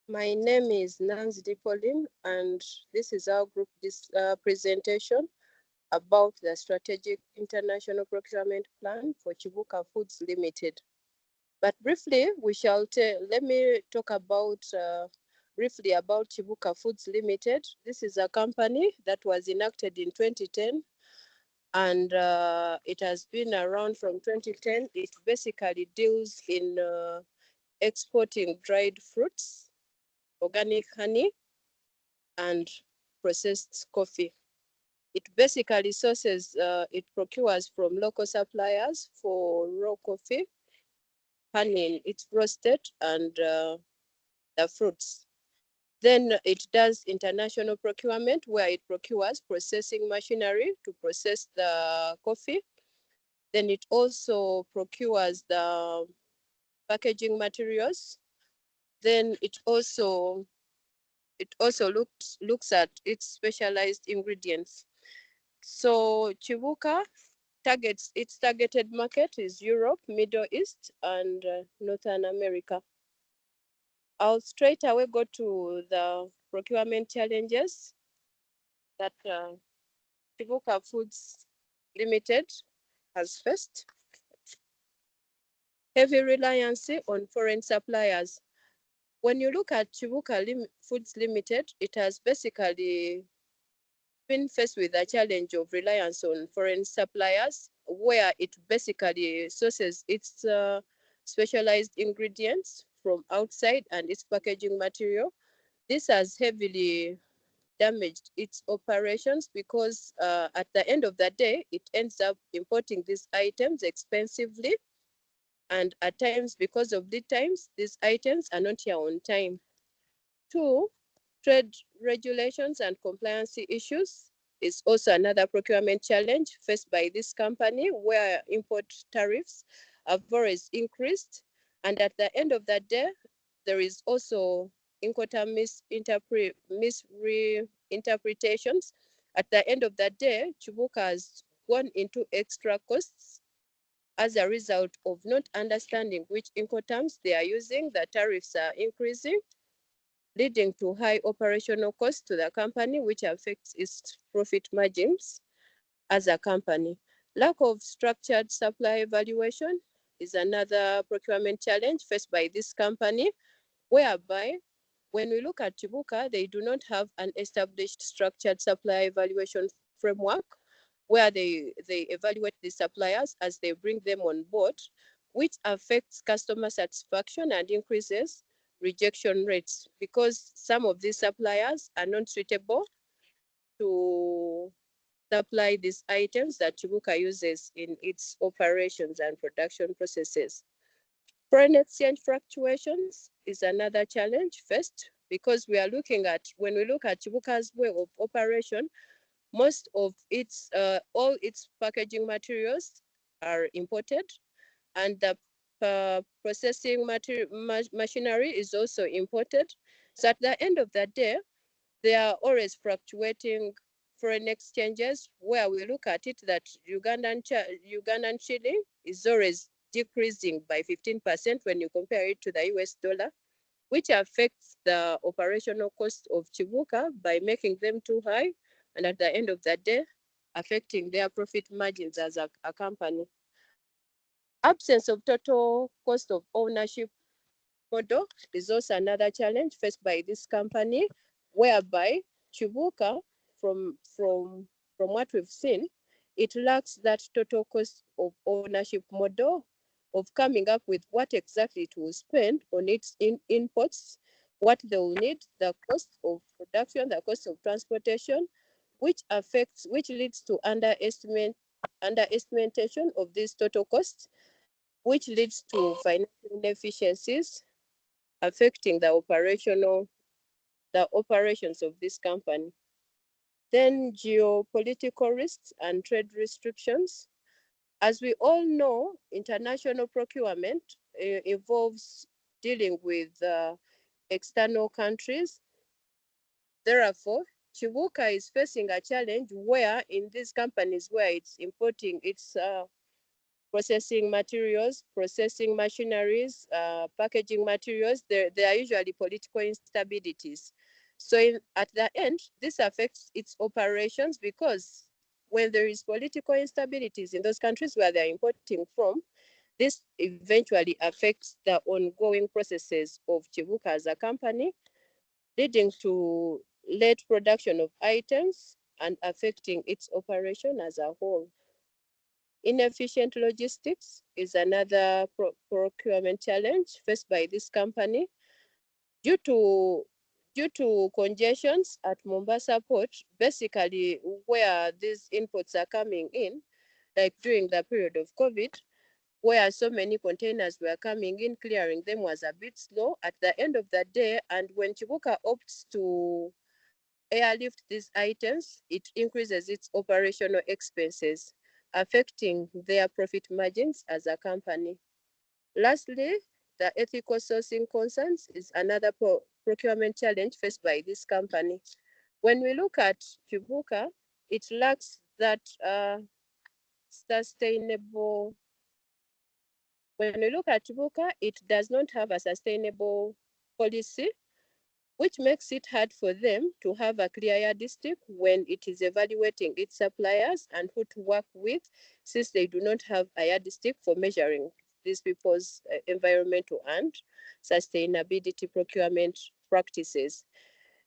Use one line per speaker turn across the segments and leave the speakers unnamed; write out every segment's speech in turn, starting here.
My name is Nancy Dipolin, and this is our group presentation about the Strategic International Procurement Plan for Chibuka Foods Limited. But briefly, let me talk about briefly about Chibuka Foods Limited. This is a company that was enacted in 2010, and it has been around from 2010. It basically deals in exporting dried fruits, organic honey, and processed coffee. It basically it procures from local suppliers for raw coffee, honey, it's roasted, and the fruits. Then it does international procurement, where it procures processing machinery to process the coffee. Then it also procures the packaging materials. Then it also looks at its specialized ingredients. So Chibuka its targeted market is Europe, Middle East, and Northern America. I'll straight away go to the procurement challenges that Chibuka Foods Limited has faced. Heavy reliance on foreign suppliers. When you look at Chibuka Foods Limited, it has basically been faced with the challenge of reliance on foreign suppliers, where it basically sources its specialized ingredients from outside and its packaging material. This has heavily damaged its operations because at the end of the day, it ends up importing these items expensively. And at times, because of lead times, these items are not here on time. Two, trade regulations and compliance issues is also another procurement challenge faced by this company, where import tariffs have always increased. And at the end of that day, there is also misreinterpretations. At the end of that day, Chibuka has gone into extra costs as a result of not understanding which Incoterms they are using. The tariffs are increasing, leading to high operational costs to the company, which affects its profit margins as a company. Lack of structured supply evaluation is another procurement challenge faced by this company, whereby when we look at Chibuka, they do not have an established structured supply evaluation framework where they evaluate the suppliers as they bring them on board, which affects customer satisfaction and increases rejection rates, because some of these suppliers are not suitable to supply these items that Chibuka uses in its operations and production processes. Foreign exchange fluctuations is another challenge first, because when we look at Chibuka's way of operation, most of all its packaging materials are imported, and the processing machinery is also imported. So at the end of the day, there are always fluctuating foreign exchanges, where we look at it that Ugandan shilling is always decreasing by 15% when you compare it to the US dollar, which affects the operational cost of Chibuka by making them too high, and at the end of the day, affecting their profit margins as a company. Absence of total cost of ownership model is also another challenge faced by this company, whereby Chibuka, from what we've seen, it lacks that total cost of ownership model of coming up with what exactly it will spend on its inputs, what they will need, the cost of production, the cost of transportation, which leads to underestimation of these total costs, which leads to financial inefficiencies affecting the operations of this company. Then geopolitical risks and trade restrictions. As we all know, international procurement involves dealing with external countries. Therefore, Chibuka is facing a challenge where in these companies where it's importing its processing materials, processing machineries, packaging materials, there are usually political instabilities. So at the end, this affects its operations, because when there is political instabilities in those countries where they're importing from, this eventually affects the ongoing processes of Chibuka as a company, leading to late production of items and affecting its operation as a whole. Inefficient logistics is another procurement challenge faced by this company due to congestions at Mombasa port, basically where these inputs are coming in, like during the period of COVID, where so many containers were coming in, clearing them was a bit slow at the end of the day. And when Chibuka opts to airlift these items, it increases its operational expenses, affecting their profit margins as a company. Lastly, the ethical sourcing concerns is another procurement challenge faced by this company. When we look at Chibuka, it lacks that sustainable. When we look at Chibuka, it does not have a sustainable policy, which makes it hard for them to have a clear yardstick when it is evaluating its suppliers and who to work with, since they do not have a yardstick for measuring these people's environmental and sustainability procurement practices.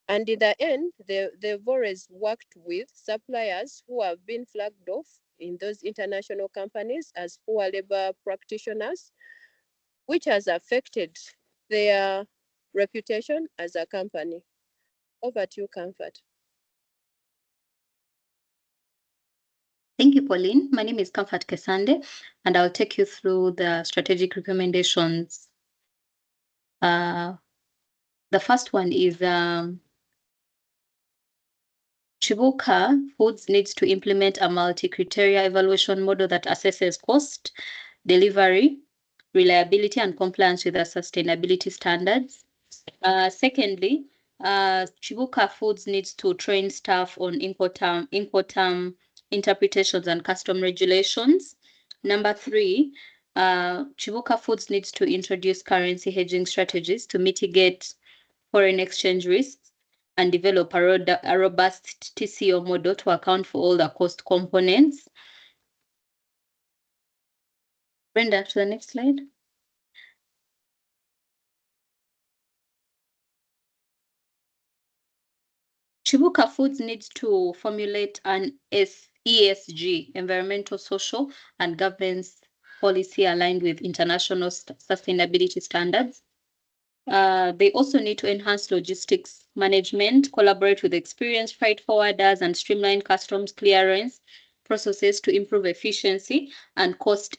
And in the end, they've always worked with suppliers who have been flagged off in those international companies as poor labor practitioners, which has affected their reputation as a company. Over to you, Comfort.
Thank you, Pauline. My name is Comfort Kesande, and I'll take you through the strategic recommendations. The first one is Chibuka Foods needs to implement a multi-criteria evaluation model that assesses cost, delivery, reliability, and compliance with the sustainability standards. Secondly, Chibuka Foods needs to train staff on Incoterm interpretations and custom regulations. Number three, Chibuka Foods needs to introduce currency hedging strategies to mitigate foreign exchange risks and develop a robust TCO model to account for all the cost components. Brenda, to the next slide. Chibuka Foods needs to formulate an ESG, environmental, social, and governance policy aligned with international sustainability standards. They also need to enhance logistics management, collaborate with experienced freight forwarders, and streamline customs clearance processes to improve efficiency and cost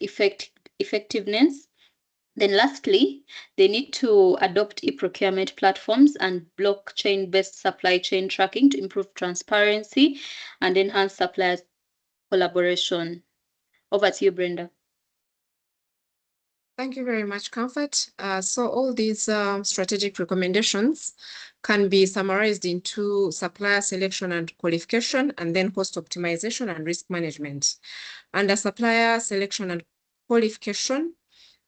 effectiveness. Then lastly, they need to adopt e-procurement platforms and blockchain-based supply chain tracking to improve transparency and enhance supplier collaboration. Over to you, Brenda.
Thank you very much, Comfort. So all these strategic recommendations can be summarized into supplier selection and qualification, and then cost optimization and risk management. Under supplier selection and qualification,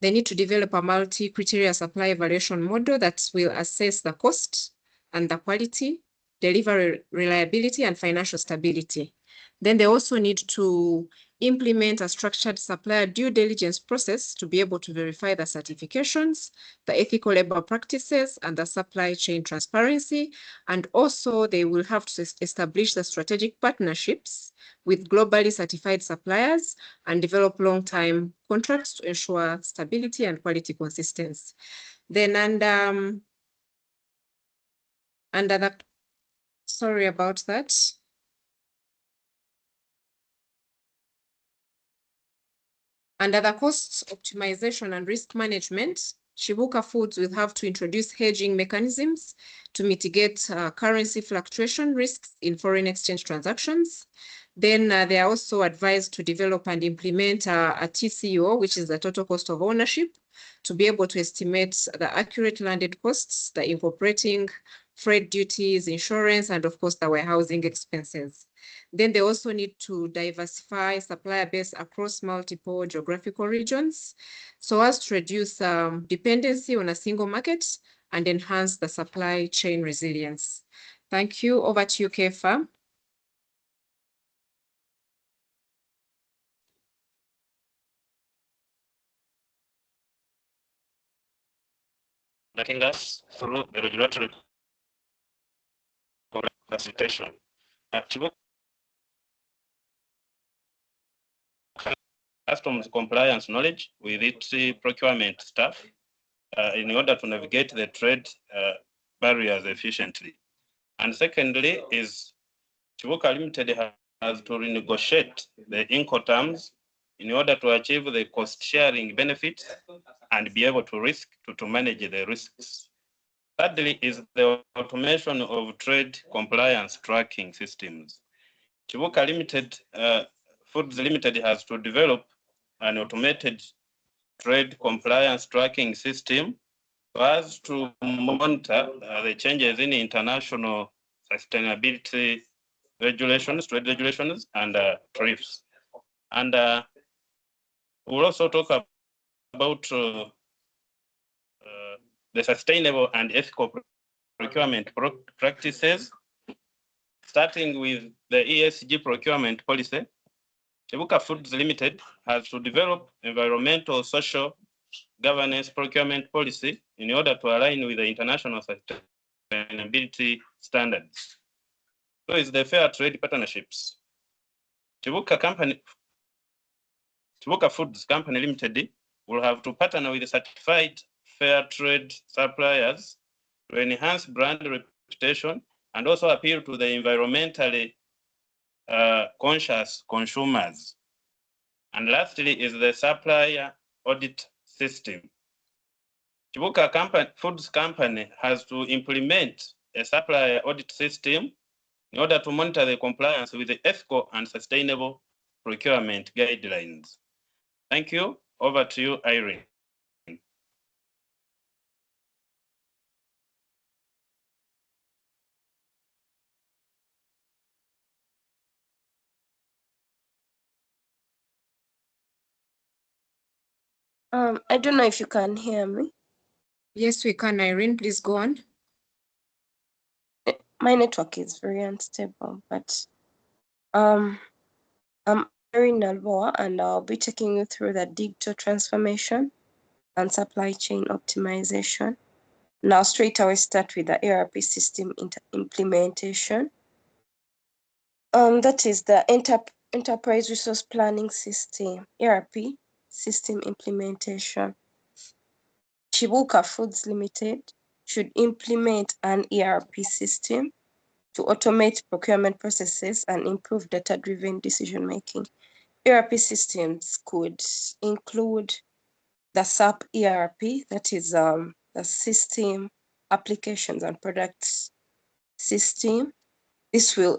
they need to develop a multi-criteria supply evaluation model that will assess the cost and the quality, delivery reliability, and financial stability. Then they also need to implement a structured supplier due diligence process to be able to verify the certifications, the ethical labor practices, and the supply chain transparency. And also they will have to establish the strategic partnerships with globally certified suppliers and develop long-term contracts to ensure stability and quality consistency. Then under the, sorry about that. Under the cost optimization and risk management, Chibuka Foods will have to introduce hedging mechanisms to mitigate currency fluctuation risks in foreign exchange transactions. Then they are also advised to develop and implement a TCO, which is the total cost of ownership, to be able to estimate the accurate landed costs, the incorporating freight duties, insurance, and of course the warehousing expenses. Then they also need to diversify supplier base across multiple geographical regions so as to reduce dependency on a single market and enhance the supply chain resilience. Thank you. Over to you, Kefa.
Taking us through the regulatory facilitation. Customs compliance knowledge with its procurement staff in order to navigate the trade barriers efficiently. And secondly is Chibuka Limited has to renegotiate the Incoterms in order to achieve the cost sharing benefits and be able to manage the risks. Thirdly is the automation of trade compliance tracking systems. Chibuka Limited, Foods Limited has to develop an automated trade compliance tracking system for us to monitor the changes in international sustainability regulations, trade regulations, and tariffs. And we'll also talk about the sustainable and ethical procurement practices, starting with the ESG procurement policy. Chibuka Foods Limited has to develop environmental, social, governance procurement policy in order to align with the international sustainability standards. So is the fair trade partnerships. Chibuka Foods Company Limited will have to partner with certified fair trade suppliers to enhance brand reputation and also appeal to the environmentally conscious consumers. And lastly is the supplier audit system. Chibuka Foods Company has to implement a supplier audit system in order to monitor the compliance with the ethical and sustainable procurement guidelines. Thank you. Over to you, Irene.
I don't know if you can hear me.
Yes, we can, Irene. Please go on.
My network is very unstable, but I'm Irene Nalboa, and I'll be taking you through the digital transformation and supply chain optimization. Now, straight away start with the ERP system implementation. That is the Enterprise Resource Planning System, ERP system implementation. Chibuka Foods Limited should implement an ERP system to automate procurement processes and improve data-driven decision-making. ERP systems could include the SAP ERP, that is the system applications and products system. This will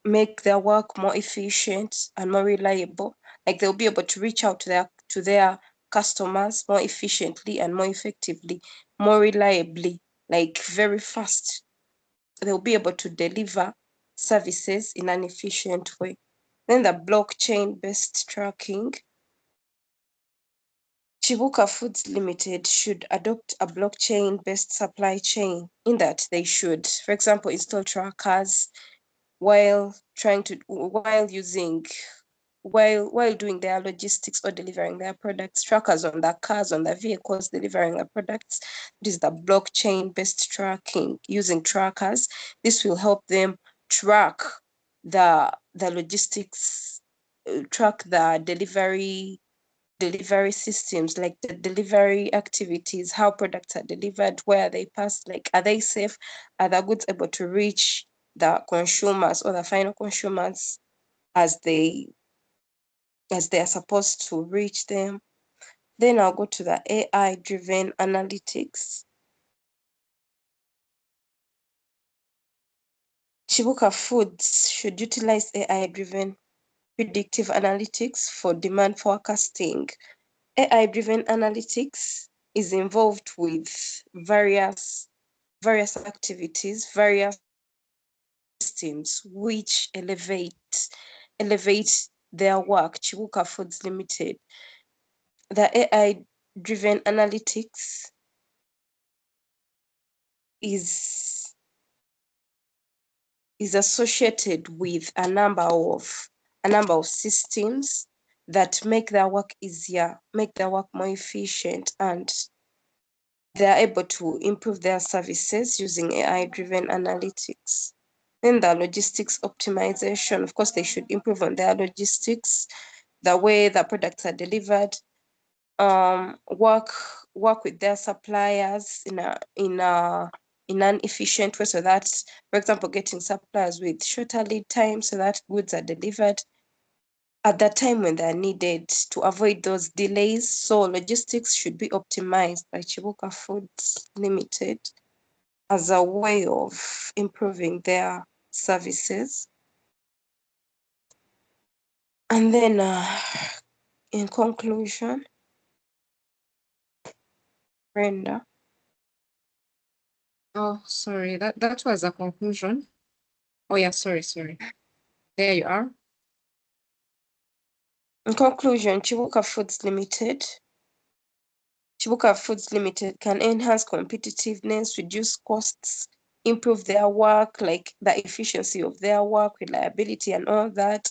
make their work more efficient and more reliable. Like they'll be able to reach out to their customers more efficiently and more effectively, more reliably, like very fast. They'll be able to deliver services in an efficient way. Then the blockchain-based tracking. Chibuka Foods Limited should adopt a blockchain-based supply chain in that they should, for example, install trackers while doing their logistics or delivering their products, trackers on the cars, on the vehicles delivering their products. This is the blockchain-based tracking using trackers. This will help them track the logistics, track the delivery systems, like the delivery activities, how products are delivered, where they pass, like are they safe, are the goods able to reach the consumers or the final consumers as they are supposed to reach them. Then I'll go to the AI-driven analytics. Chibuka Foods should utilize AI-driven predictive analytics for demand forecasting. AI-driven analytics is involved with various various activities, various systems which elevate their work. Chibuka Foods Limited, the AI-driven analytics is associated with a number of systems that make their work easier, make their work more efficient, and they are able to improve their services using AI-driven analytics. Then the logistics optimization, of course, they should improve on their logistics, the way the products are delivered, work with their suppliers in an efficient way, so that, for example, getting suppliers with shorter lead time so that goods are delivered at the time when they're needed to avoid those delays. So logistics should be optimized by Chibuka Foods Limited as a way of improving their services. And then in conclusion, Brenda.
Oh, sorry, that was a conclusion. Oh yeah, sorry. There you are.
In conclusion, Chibuka Foods Limited can enhance competitiveness, reduce costs, improve their work, like the efficiency of their work, reliability and all that,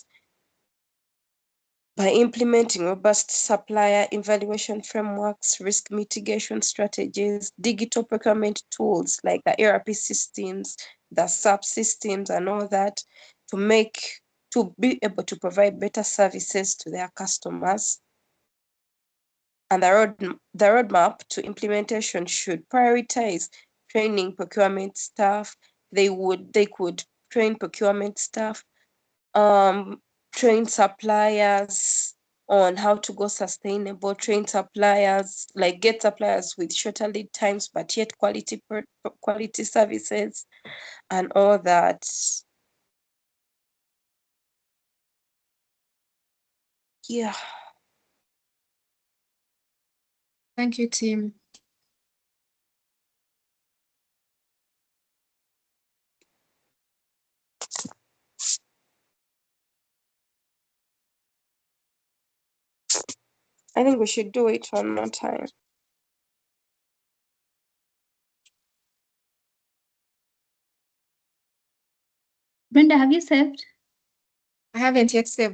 by implementing robust supplier evaluation frameworks, risk mitigation strategies, digital procurement tools like the ERP systems, the SAP systems and all that, to be able to provide better services to their customers. And the roadmap to implementation should prioritize training procurement staff. They could train procurement staff, train suppliers on how to go sustainable, train suppliers, like get suppliers with shorter lead times, but yet quality services and all that. Yeah.
Thank you, team.
I think we should do it one more time.
Brenda, have you saved?
I haven't yet saved.